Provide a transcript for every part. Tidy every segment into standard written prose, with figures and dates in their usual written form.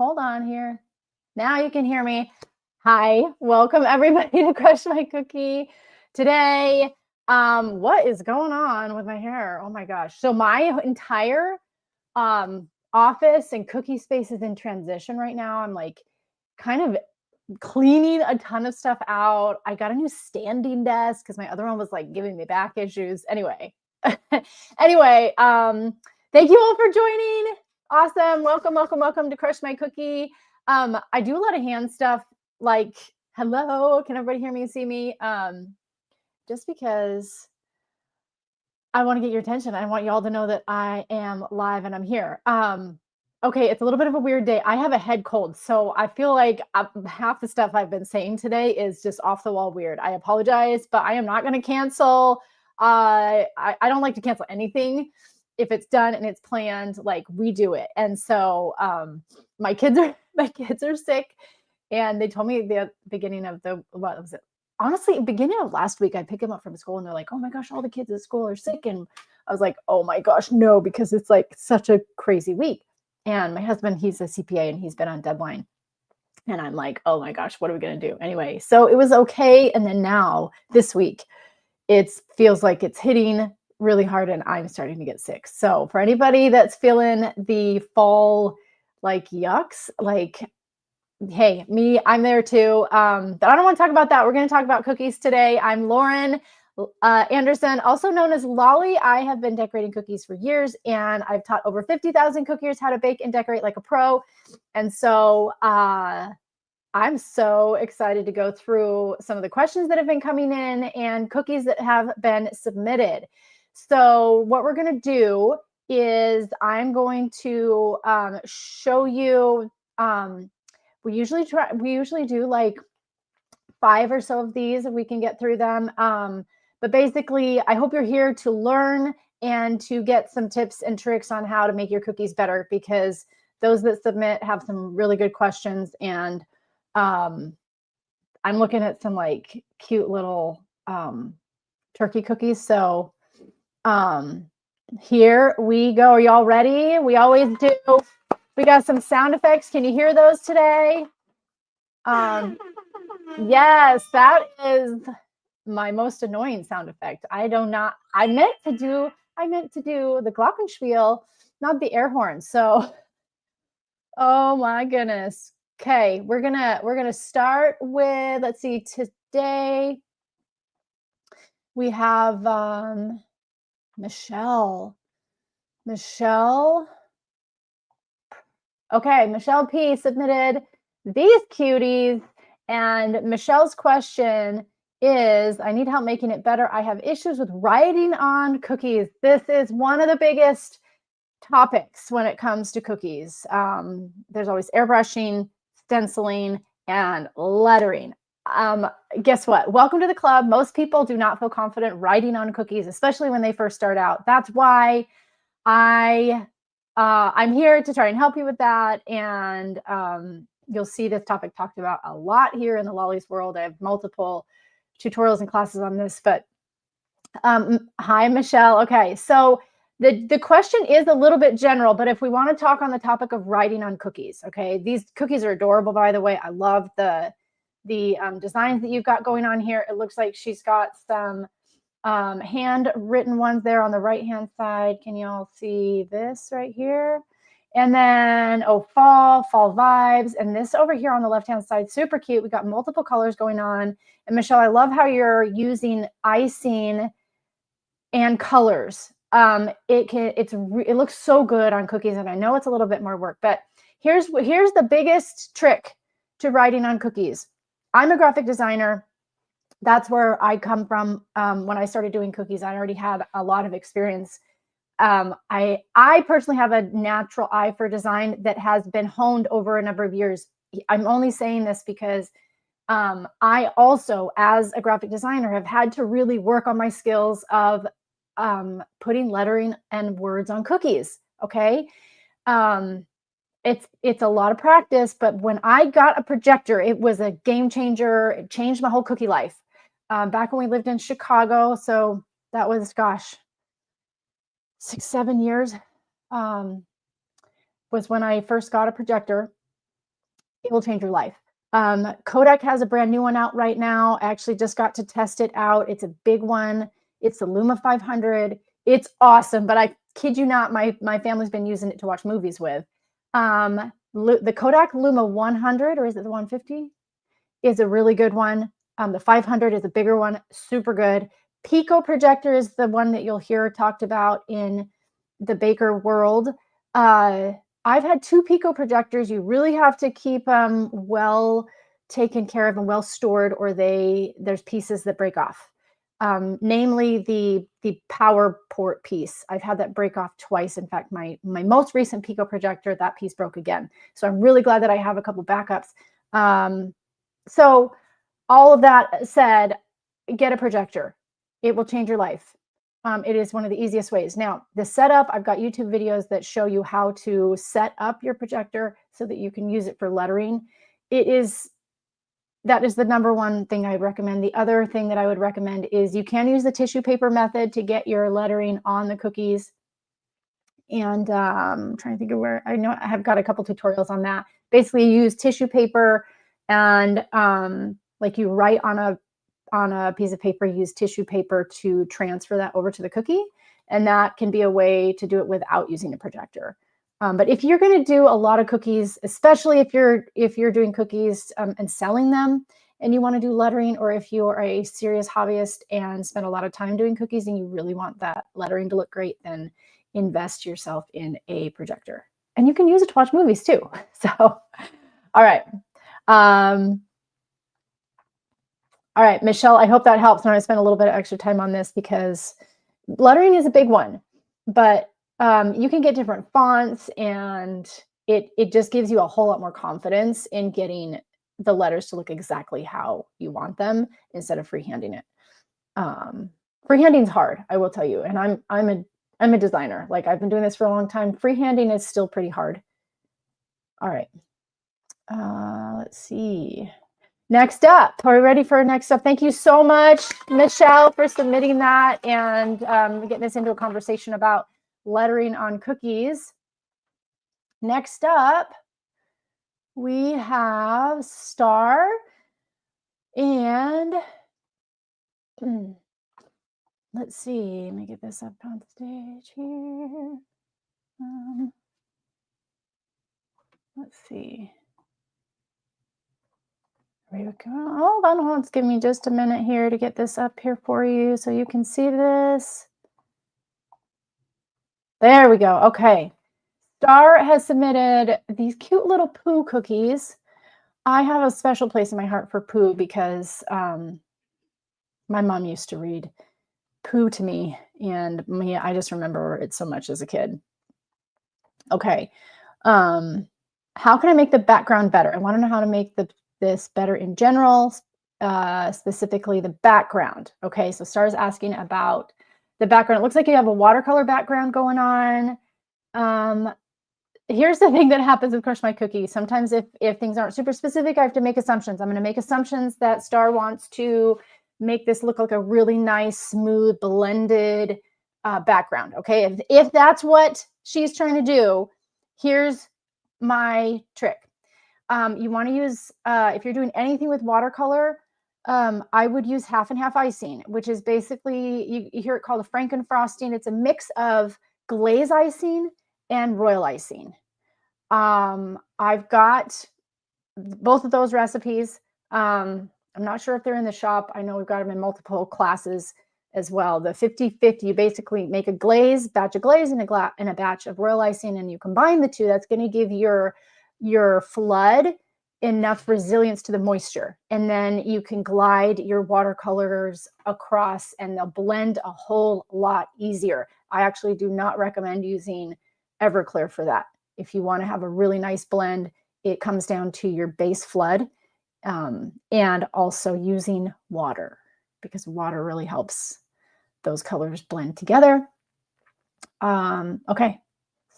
hold on here. Now you can hear me. Hi, welcome everybody to Crush My Cookie. Today, what is going on with my hair? Oh my gosh. So my entire office and cookie space is in transition right now. I'm like kind of cleaning a ton of stuff out. I got a new standing desk because my other one was like giving me back issues. Anyway, anyway, thank you all for joining. Awesome. Welcome to Crush My Cookie. I do a lot of hand stuff like, hello, can everybody hear me and see me? Just because I want to get your attention. I want y'all to know that I am live and I'm here. Okay, it's a little bit of a weird day. I have a head cold, so I feel like half the stuff I've been saying today is just off the wall weird. I apologize, but I am not going to cancel. I don't like to cancel anything. If it's done and it's planned, like we do it. And so my kids are sick, and they told me the beginning of what was it? Honestly, beginning of last week, I picked them up from school and they're like, oh my gosh, all the kids at school are sick. And I was like, oh my gosh, no, because it's like such a crazy week. And my husband, he's a CPA and he's been on deadline. And I'm like, oh my gosh, what are we going to do? Anyway, so it was okay. And then now this week, it feels like it's hitting really hard and I'm starting to get sick. So for anybody that's feeling the fall, like yucks, like, hey, I'm there too. But I don't want to talk about that. We're going to talk about cookies today. I'm Lauren Anderson, also known as Lolly. I have been decorating cookies for years, and I've taught over 50,000 cookiers how to bake and decorate like a pro. And so I'm so excited to go through some of the questions that have been coming in and cookies that have been submitted. So what we're going to do is I'm going to show you. We usually do like 5 or so of these if we can get through them. But basically, I hope you're here to learn and to get some tips and tricks on how to make your cookies better, because those that submit have some really good questions. And I'm looking at some like cute little turkey cookies. So here we go. Are y'all ready? We always do. We got some sound effects. Can you hear those today? Yes, that is my most annoying sound effect. I meant to do the glockenspiel, not the air horn. So, oh my goodness. Okay, we're gonna start with, let's see, today we have Michelle. Okay, Michelle P submitted these cuties, and Michelle's question is, I need help making it better. I have issues with writing on cookies. This is one of the biggest topics when it comes to cookies. There's always airbrushing, stenciling, and lettering. Guess what? Welcome to the club. Most people do not feel confident writing on cookies, especially when they first start out. That's why I'm here to try and help you with that. And you'll see this topic talked about a lot here in the Lollies world. I have multiple tutorials and classes on this, but hi, Michelle. Okay, so the question is a little bit general, but if we want to talk on the topic of writing on cookies, okay, these cookies are adorable, by the way. I love the designs that you've got going on here. It looks like she's got some handwritten ones there on the right hand side. Can you all see this right here? And then fall vibes, and this over here on the left hand side, super cute. We got multiple colors going on. And Michelle, I love how you're using icing and colors. It looks so good on cookies, and I know it's a little bit more work, but here's the biggest trick to writing on cookies. I'm a graphic designer. That's where I come from. When I started doing cookies, I already had a lot of experience. I personally have a natural eye for design that has been honed over a number of years. I'm only saying this because I also, as a graphic designer, have had to really work on my skills of putting lettering and words on cookies. Okay. It's a lot of practice, but when I got a projector, it was a game changer. It changed my whole cookie life. Back when we lived in Chicago. So that was, gosh, 6-7 years, was when I first got a projector. it will change your life. Kodak has a brand new one out right now. I actually just got to test it out. It's a big one. It's the Luma 500. It's awesome, but I kid you not, my family's been using it to watch movies with. The Kodak Luma 100, or is it the 150? Is a really good one. The 500 is a bigger one, super good. Pico projector is the one that you'll hear talked about in the baker world. I've had 2 Pico projectors. You really have to keep them well taken care of and well stored, or there's pieces that break off. Namely the power port piece. I've had that break off twice. In fact, my most recent Pico projector, that piece broke again. So I'm really glad that I have a couple backups. So all of that said, get a projector. It will change your life. It is one of the easiest ways. Now, the setup, I've got YouTube videos that show you how to set up your projector so that you can use it for lettering. That is the number one thing I recommend. The other thing that I would recommend is you can use the tissue paper method to get your lettering on the cookies. And I'm trying to think of where, I know I have got a couple tutorials on that. Basically, you use tissue paper and like you write on a piece of paper, use tissue paper to transfer that over to the cookie. And that can be a way to do it without using a projector. But if you're going to do a lot of cookies, especially if you're doing cookies and selling them and you want to do lettering, or if you are a serious hobbyist and spend a lot of time doing cookies and you really want that lettering to look great, then invest yourself in a projector. And you can use it to watch movies too. So, all right. All right, Michelle, I hope that helps. I'm going to spend a little bit of extra time on this because lettering is a big one, but you can get different fonts, and it just gives you a whole lot more confidence in getting the letters to look exactly how you want them instead of freehanding it. Freehanding is hard, I will tell you, and I'm a designer. Like, I've been doing this for a long time. Freehanding is still pretty hard. All right. Let's see. Next up, are we ready for next up? Thank you so much, Michelle, for submitting that and getting us into a conversation about lettering on cookies. Next up, we have Star, and let's see, let me get this up on stage here. Let's see. Here we go. Hold on, it's giving me just a minute here to get this up here for you so you can see this. There we go. Okay. Star has submitted these cute little Pooh cookies. I have a special place in my heart for Pooh because my mom used to read Pooh to me, and I just remember it so much as a kid. Okay. How can I make the background better? I want to know how to make this better in general, specifically the background. Okay, so Star's asking about the background. It looks like you have a watercolor background going on. Here's the thing that happens with Crush My Cookie. Sometimes if things aren't super specific, I have to make assumptions. I'm going to make assumptions that Star wants to make this look like a really nice, smooth, blended background. Okay, if that's what she's trying to do, here's my trick. You want to use, if you're doing anything with watercolor, I would use half and half icing, which is basically, you hear it called a Frankenfrosting. It's a mix of glaze icing and royal icing. I've got both of those recipes. I'm not sure if they're in the shop. I know we've got them in multiple classes as well. The 50-50, you basically make a batch of glaze and a batch of royal icing, and you combine the two. That's going to give your flood enough resilience to the moisture, and then you can glide your watercolors across and they'll blend a whole lot easier. I actually do not recommend using Everclear for that. If you want to have a really nice blend, it comes down to your base flood and also using water, because water really helps those colors blend together. Okay,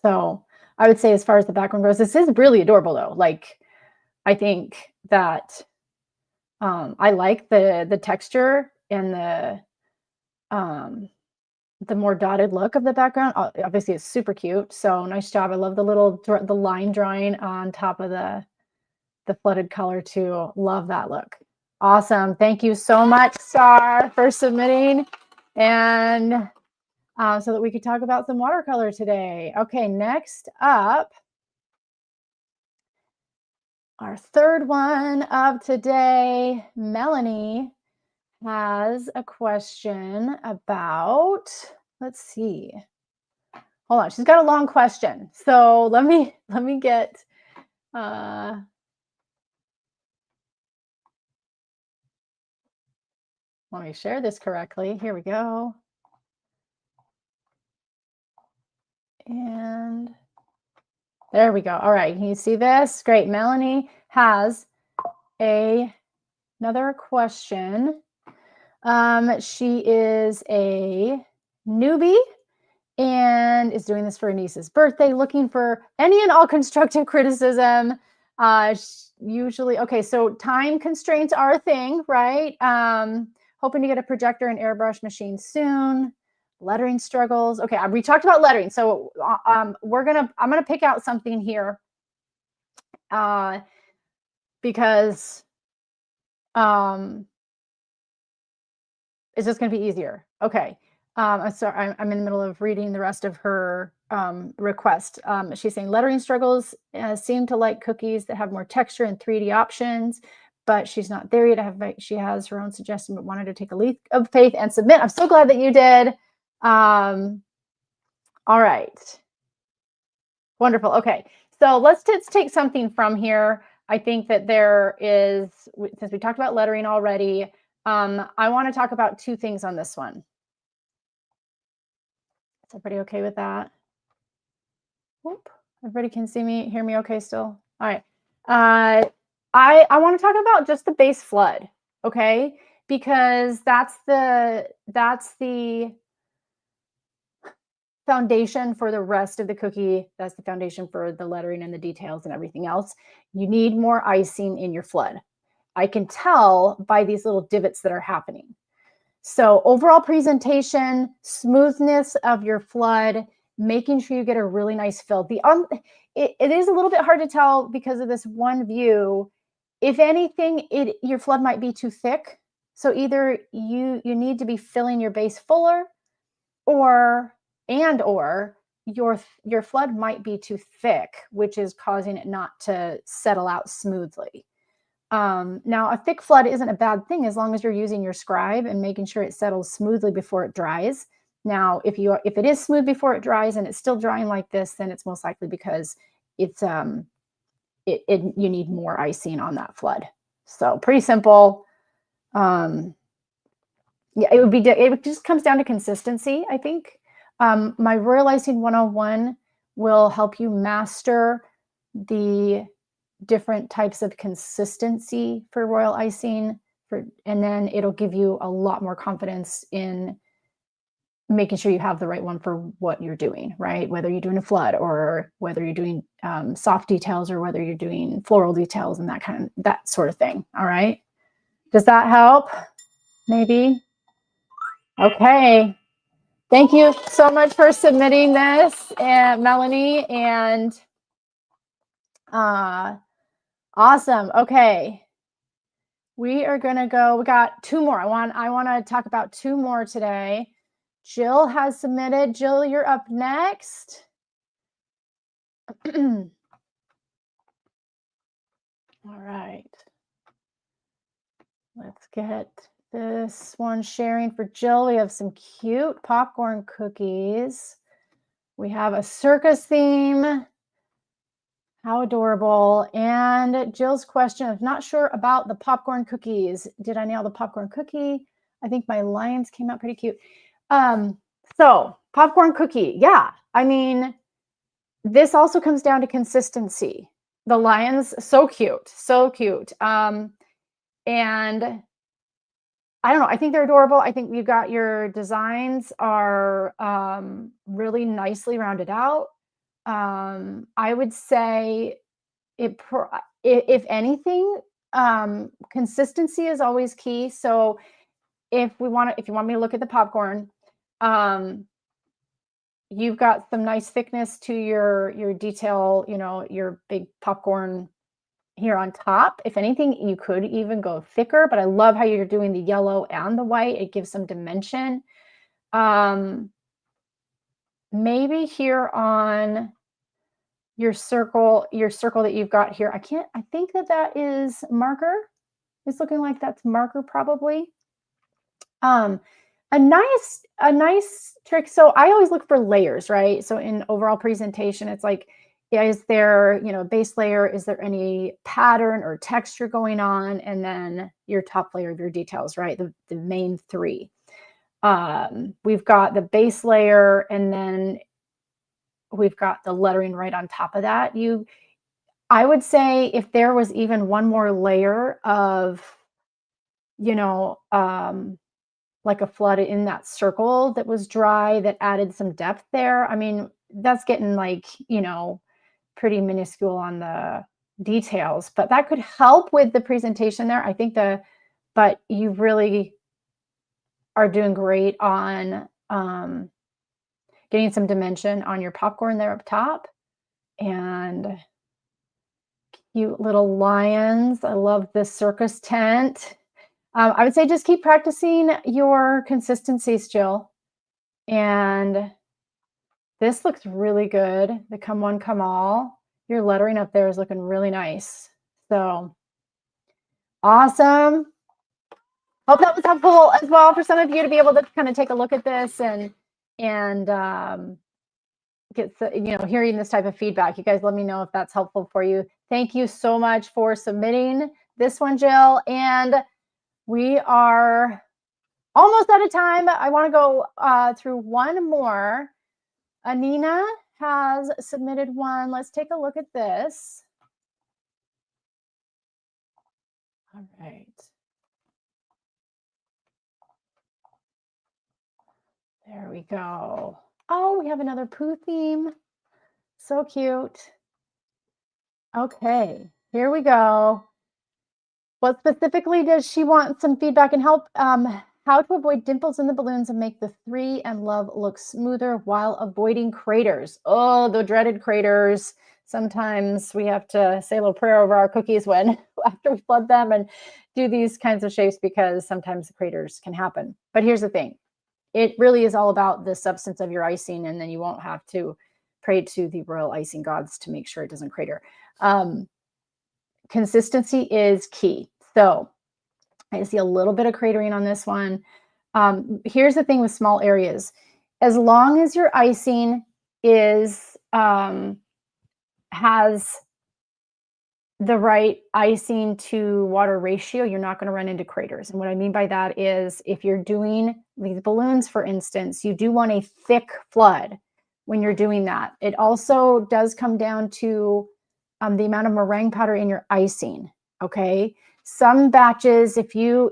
so I would say as far as the background goes, this is really adorable though. Like, I think that I like the texture and the more dotted look of the background. Obviously it's super cute. So nice job. I love the line drawing on top of the the flooded color too. Love that look. Awesome. Thank you so much, Star, for submitting. And so that we could talk about some watercolor today. Okay, next up, our third one of today, Melanie has a question about, let's see. Hold on, she's got a long question. So let me get let me share this correctly. Here we go. And there we go. All right, can you see this? Great. Melanie has another question. She is a newbie and is doing this for her niece's birthday, looking for any and all constructive criticism. Usually, okay, so time constraints are a thing, right? Hoping to get a projector and airbrush machine soon. Lettering struggles. Okay, we talked about lettering. So I'm gonna pick out something here because it's just gonna be easier. Okay. I'm sorry, I'm in the middle of reading the rest of her request. She's saying lettering struggles seem to like cookies that have more texture and 3D options, but she's not there yet. She has her own suggestion, but wanted to take a leap of faith and submit. I'm so glad that you did. All right. Wonderful. Okay. So let's take something from here. I think that there is, since we talked about lettering already, I want to talk about two things on this one. Is everybody okay with that? Whoop. Everybody can see me, hear me okay still? All right. I want to talk about just the base flood, okay? Because that's the foundation for the rest of the cookie. That's the foundation for the lettering and the details and everything else. You need more icing in your flood. I can tell by these little divots that are happening. So overall presentation, smoothness of your flood, making sure you get a really nice fill. It is a little bit hard to tell because of this one view. If anything, your flood might be too thick. So either you need to be filling your base fuller, or your flood might be too thick, which is causing it not to settle out smoothly. Now, a thick flood isn't a bad thing as long as you're using your scribe and making sure it settles smoothly before it dries. Now, if it is smooth before it dries and it's still drying like this, then it's most likely because it's you need more icing on that flood. So pretty simple. Yeah, it just comes down to consistency, I think. My Royal Icing 101 will help you master the different types of consistency for royal icing, and then it'll give you a lot more confidence in making sure you have the right one for what you're doing, right? Whether you're doing a flood or whether you're doing soft details or whether you're doing floral details and that sort of thing. All right. Does that help? Maybe. Okay. Thank you so much for submitting this, Melanie, and awesome. Okay. We are going to go. We got two more. I want to talk about two more today. Jill has submitted. Jill, you're up next. All right. Let's get this one sharing for Jill. We have some cute popcorn cookies. We have a circus theme. How adorable. And Jill's question is not sure about the popcorn cookies. Did I nail the popcorn cookie? I think my lions came out pretty cute. So popcorn cookie. Yeah. I mean, this also comes down to consistency. The lions, so cute, so cute. And I don't know. I think they're adorable. I think you've got your designs are really nicely rounded out. I would say if anything, consistency is always key. So if you want me to look at the popcorn, you've got some nice thickness to your detail, your big popcorn here on top. If anything, you could even go thicker, but I love how you're doing the yellow and the white. It gives some dimension. Maybe here on your circle that you've got here. I think that is marker. It's looking like that's marker probably. A nice trick. So I always look for layers, right? So in overall presentation, it's like, is there, base layer? Is there any pattern or texture going on? And then your top layer of your details, right? The main three. We've got the base layer, and then we've got the lettering right on top of that. I would say if there was even one more layer of, like a flood in that circle that was dry that added some depth there. I mean, that's getting like, pretty minuscule on the details, but that could help with the presentation there. I think but you really are doing great on getting some dimension on your popcorn there up top. And cute little lions. I love this circus tent. I would say just keep practicing your consistencies, Jill. And this looks really good. The come one, come all. Your lettering up there is looking really nice. So awesome. Hope that was helpful as well for some of you to be able to kind of take a look at this and get, hearing this type of feedback. You guys let me know if that's helpful for you. Thank you so much for submitting this one, Jill. And we are almost out of time. I want to go through one more. Anina has submitted one. Let's take a look at this. All right. There we go. Oh, we have another poo theme. So cute. Okay, here we go. What specifically does she want some feedback and help? How to avoid dimples in the balloons and make the 3 and love look smoother while avoiding craters. Oh, the dreaded craters. Sometimes we have to say a little prayer over our cookies after we flood them and do these kinds of shapes, because sometimes the craters can happen. But here's the thing. It really is all about the substance of your icing, and then you won't have to pray to the royal icing gods to make sure it doesn't crater. Consistency is key. So I see a little bit of cratering on this one. Here's the thing with small areas. As long as your icing has the right icing to water ratio, you're not going to run into craters. And what I mean by that is, if you're doing these balloons, for instance, you do want a thick flood when you're doing that. It also does come down to the amount of meringue powder in your icing. Okay. Some batches, if your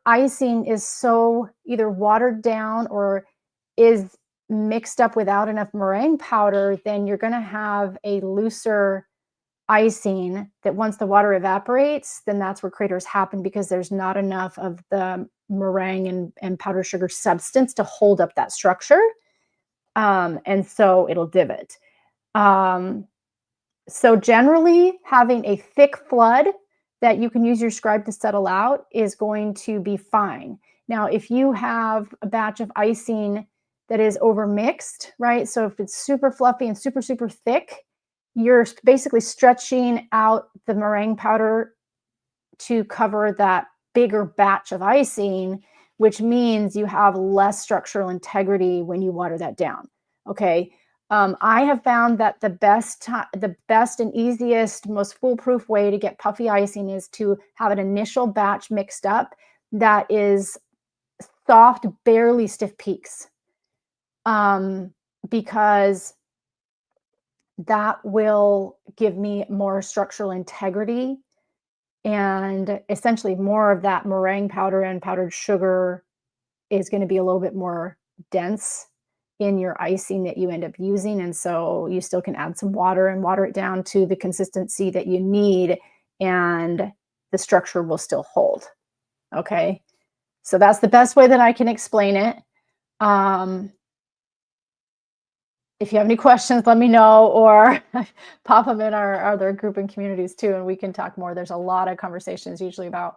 icing is so either watered down or is mixed up without enough meringue powder, then you're going to have a looser icing that once the water evaporates, then that's where craters happen, because there's not enough of the meringue and powdered sugar substance to hold up that structure. And so it'll divot. So generally, having a thick flood that you can use your scribe to settle out is going to be fine. Now, if you have a batch of icing that is overmixed, right? So if it's super fluffy and super, super thick, you're basically stretching out the meringue powder to cover that bigger batch of icing, which means you have less structural integrity when you water that down. Okay. I have found that the best and easiest, most foolproof way to get puffy icing is to have an initial batch mixed up that is soft, barely stiff peaks, because that will give me more structural integrity, and essentially more of that meringue powder and powdered sugar is going to be a little bit more dense in your icing that you end up using. And so you still can add some water and water it down to the consistency that you need, and the structure will still hold. Okay. So that's the best way that I can explain it. if you have any questions, let me know, or pop them in our other group and communities too, and we can talk more. There's a lot of conversations usually about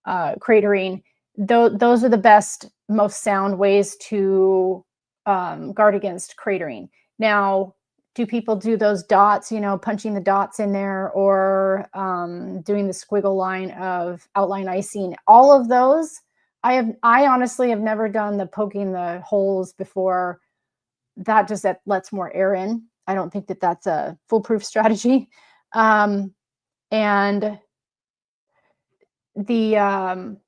cratering. Those are the best, most sound ways to guard against cratering. Now, do people do those dots, punching the dots in there, or doing the squiggle line of outline icing? All of those, I honestly have never done the poking the holes before. That lets more air in. I don't think that that's a foolproof strategy. And the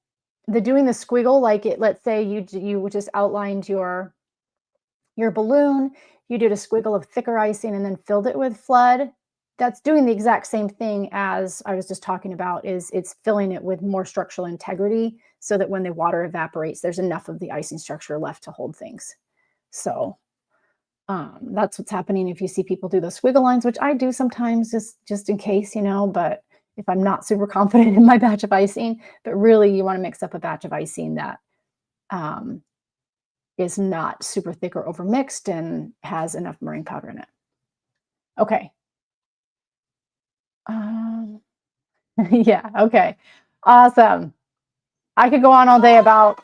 doing the squiggle, like let's say you just outlined your balloon, you did a squiggle of thicker icing and then filled it with flood. That's doing the exact same thing as I was just talking about. It's filling it with more structural integrity so that when the water evaporates, there's enough of the icing structure left to hold things. So that's what's happening if you see people do those squiggle lines, which I do sometimes just in case, but if I'm not super confident in my batch of icing. But really, you want to mix up a batch of icing that is not super thick or overmixed and has enough meringue powder in it. Okay. Yeah, okay. Awesome. I could go on all day about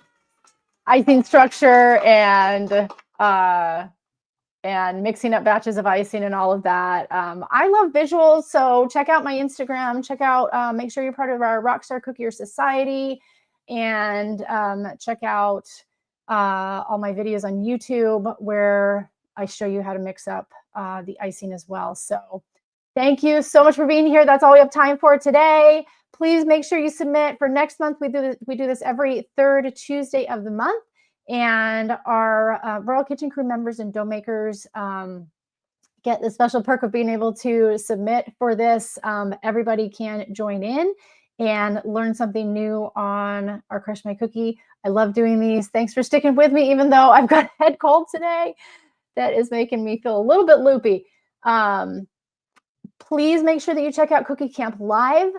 icing structure and mixing up batches of icing and all of that. I love visuals, so check out my Instagram. Check out, make sure you're part of our Rockstar Cookier Society, and check out all my videos on YouTube where I show you how to mix up the icing as well. So thank you so much for being here. That's all we have time for today. Please make sure you submit for next month. We do this every third Tuesday of the month. And our Royal Kitchen Crew members and dough makers get the special perk of being able to submit for this. Everybody can join in and learn something new on our Crush My Cookie. I love doing these. Thanks for sticking with me, even though I've got a head cold today. That is making me feel a little bit loopy. Please make sure that you check out Cookie Camp Live.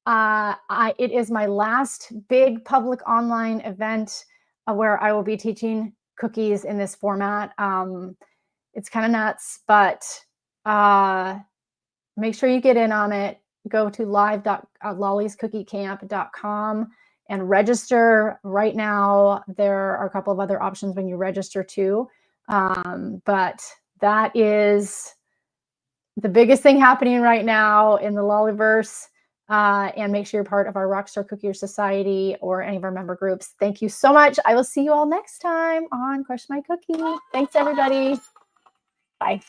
It is my last big public online event where I will be teaching cookies in this format. It's kind of nuts, but make sure you get in on it. Go to live.lollyscookiecamp.com and register right now. There are a couple of other options when you register too. But that is the biggest thing happening right now in the Lollyverse. And make sure you're part of our Rockstar Cookier Society or any of our member groups. Thank you so much. I will see you all next time on Crush My Cookie. Thanks, everybody. Bye.